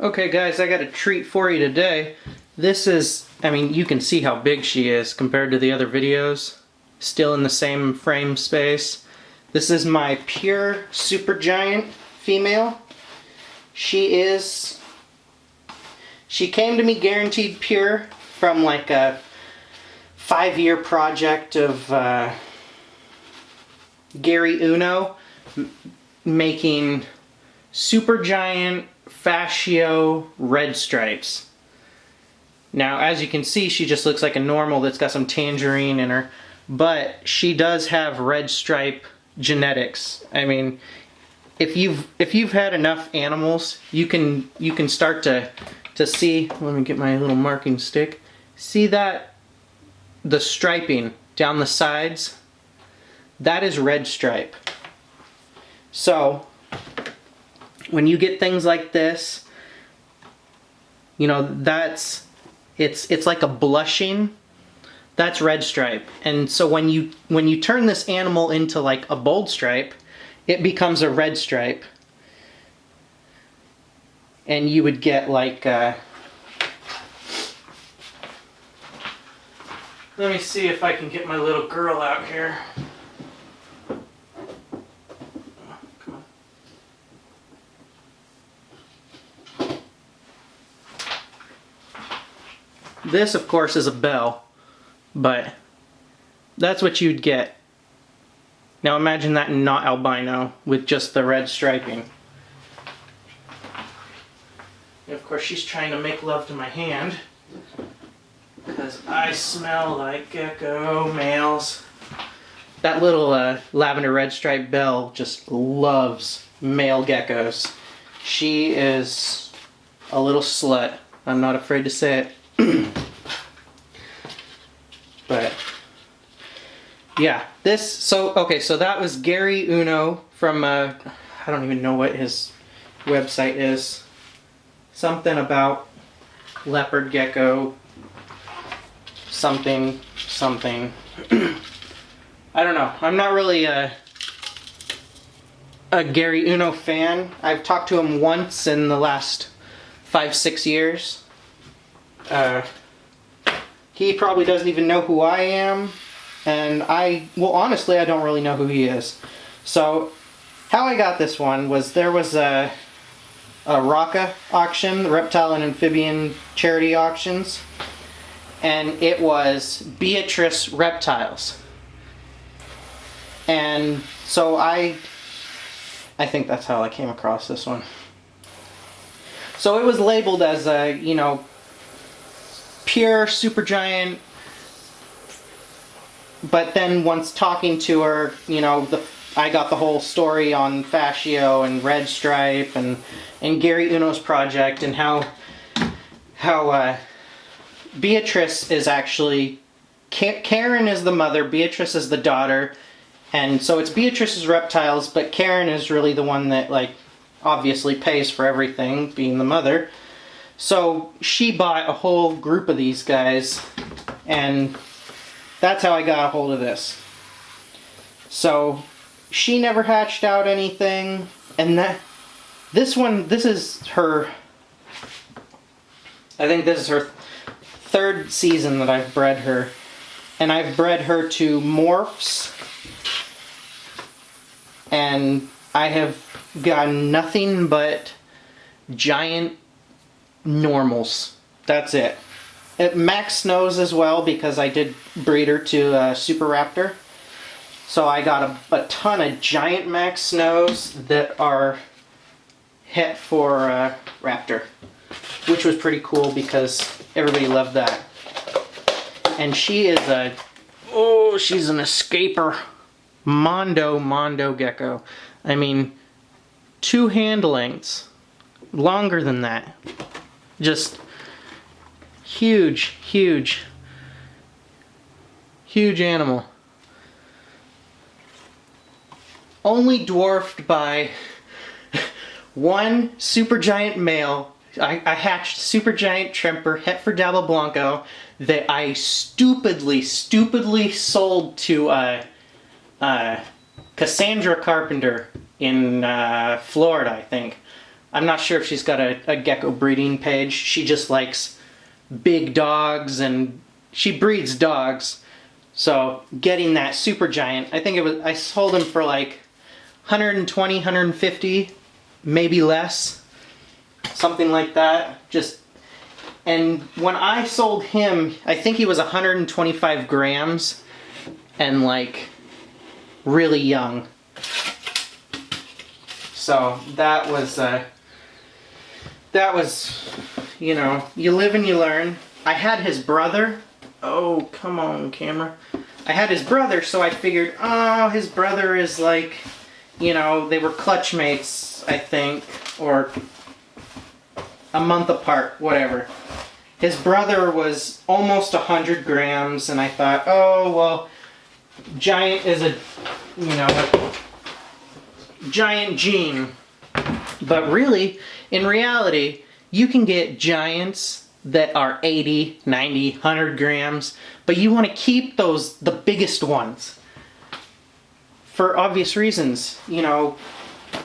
Okay guys, I got a treat for you today. This is, I mean, you can see how big she is compared to the other videos. Still in the same frame space. This is my pure supergiant female. She came to me guaranteed pure from like a 5-year project of Gary Uno making supergiant fascio red stripes. Now, as you can see, she just looks like a normal that's got some tangerine in her, but she does have red stripe genetics. I mean, if you've had enough animals, you can start to see. Let me get my little marking stick. See that? The striping down the sides? That is red stripe. So when you get things like this, you know, it's like a blushing. That's red stripe. And so when you turn this animal into like a bold stripe, it becomes a red stripe. And you would get like let me see if I can get my little girl out here. This, of course, is a bell, but that's what you'd get. Now imagine that not albino with just the red striping. And of course, she's trying to make love to my hand because I smell like gecko males. That little lavender red striped bell just loves male geckos. She is a little slut. I'm not afraid to say it. But yeah, so that was Gary Uno from I don't even know what his website is. Something about leopard gecko something. I don't know. I'm not really a Gary Uno fan. I've talked to him once in the last 5-6 years. He probably doesn't even know who I am, and well, honestly, I don't really know who he is. So, how I got this one was there was a RACA auction, the Reptile and Amphibian Charity Auctions, and it was Beatrice reptiles. And so I think that's how I came across this one. So it was labeled as a, you know, pure supergiant, but then once talking to her, you know, I got the whole story on fascio and red stripe and Gary Uno's project and how Beatrice is actually, Karen is the mother, Beatrice is the daughter, and so it's Beatrice's reptiles, but Karen is really the one that, like, obviously pays for everything, being the mother. So she bought a whole group of these guys, and that's how I got a hold of this. So she never hatched out anything, and this is her, I think this is her 3rd season that I've bred her, and I've bred her to morphs, and I have gotten nothing but giant normals. That's it. Max Snows as well, because I did breed her to Super Raptor. So I got a ton of giant Max Snows that are het for Raptor, which was pretty cool because everybody loved that. And she is she's an escaper. Mondo gecko. I mean, 2 hand lengths, longer than that. Just huge animal. Only dwarfed by one supergiant male. I hatched supergiant Tremper Hetford Dabble Blanco that I stupidly sold to Cassandra Carpenter in Florida, I think. I'm not sure if she's got a gecko breeding page. She just likes big dogs, and she breeds dogs. So getting that super giant, I think I sold him for like 120, 150, maybe less, something like that. And when I sold him, I think he was 125 grams and like really young. So that was, you know, you live and you learn. I had his brother. Oh, come on, camera. I had his brother, so I figured, oh, his brother is like, you know, they were clutch mates, I think, or a month apart, whatever. His brother was almost 100 grams, and I thought, oh, well, giant is a, you know, a giant gene. But really, in reality, you can get giants that are 80, 90, 100 grams, but you want to keep those, the biggest ones, for obvious reasons. You know,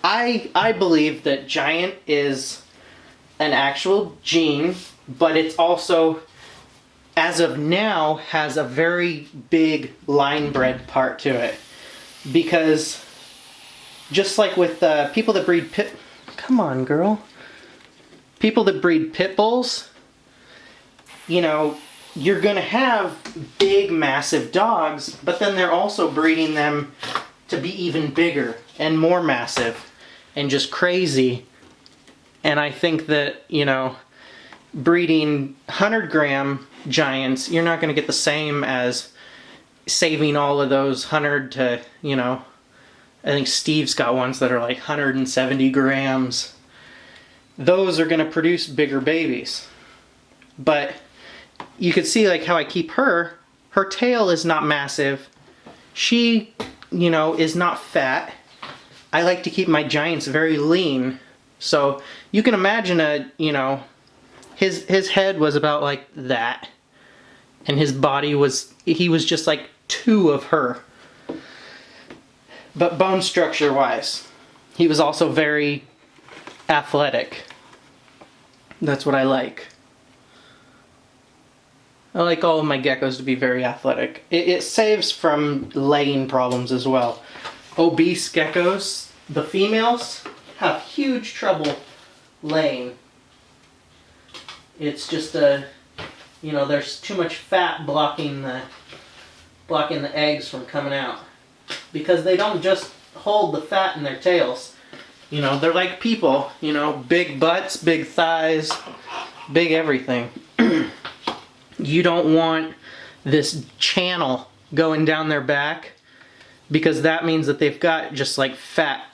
I believe that giant is an actual gene, but it's also, as of now, has a very big line bred part to it. Because just like with people that breed come on, girl. People that breed pit bulls, you know, you're gonna have big, massive dogs, but then they're also breeding them to be even bigger and more massive and just crazy. And I think that, you know, breeding 100-gram giants, you're not gonna get the same as saving all of those 100 to, you know, I think Steve's got ones that are like 170 grams. Those are gonna produce bigger babies. But you could see like how I keep her tail is not massive. She, you know, is not fat. I like to keep my giants very lean. So you can imagine you know, his head was about like that. And his body he was just like 2 of her. But bone structure wise, he was also very athletic. That's what I like. I like all of my geckos to be very athletic. It saves from laying problems as well. Obese geckos, the females, have huge trouble laying. It's just you know, there's too much fat blocking the eggs from coming out. Because they don't just hold the fat in their tails. You know, they're like people, you know, big butts, big thighs, big everything. You don't want this channel going down their back, because that means that they've got just like fat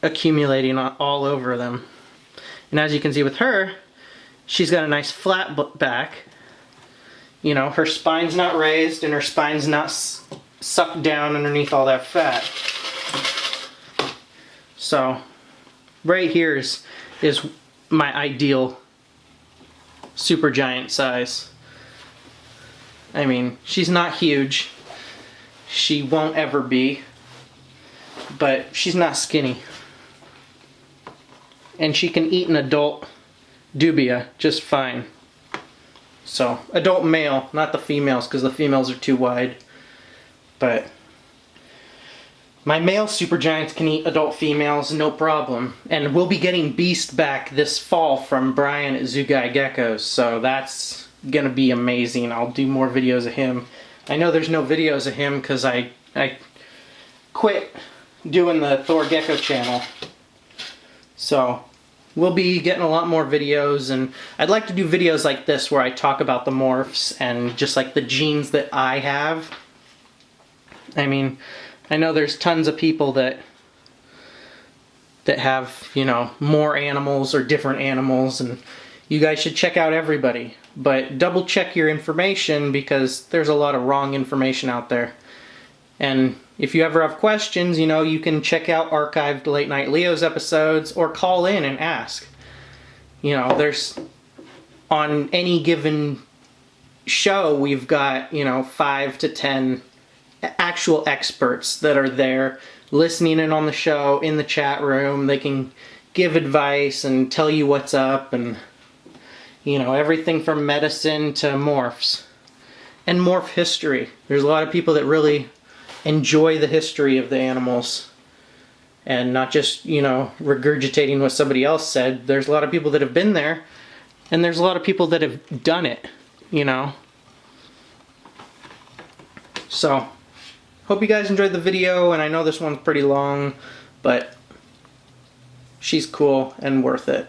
accumulating all over them. And as you can see with her, she's got a nice flat back. You know, her spine's not raised and her spine's not sucked down underneath all that fat. So right here is my ideal super giant size. I mean, she's not huge. She won't ever be. But she's not skinny. And she can eat an adult dubia just fine. So, adult male, not the females, because the females are too wide. But my male supergiants can eat adult females, no problem. And we'll be getting Beast back this fall from Brian at Zugai Geckos, so that's gonna be amazing. I'll do more videos of him. I know there's no videos of him because I quit doing the Thor Gecko channel. So we'll be getting a lot more videos, and I'd like to do videos like this where I talk about the morphs and just like the genes that I have. I mean, I know there's tons of people that have, you know, more animals or different animals, and you guys should check out everybody. But double check your information, because there's a lot of wrong information out there. And if you ever have questions, you know, you can check out archived Late Night Leos episodes or call in and ask. You know, there's, on any given show, we've got, you know, 5 to 10 actual experts that are there listening in on the show, in the chat room. They can give advice and tell you what's up, and you know, everything from medicine to morphs and morph history. There's a lot of people that really enjoy the history of the animals and not just, you know, regurgitating what somebody else said. There's a lot of people that have been there, and there's a lot of people that have done it, you know. So hope you guys enjoyed the video, and I know this one's pretty long, but she's cool and worth it.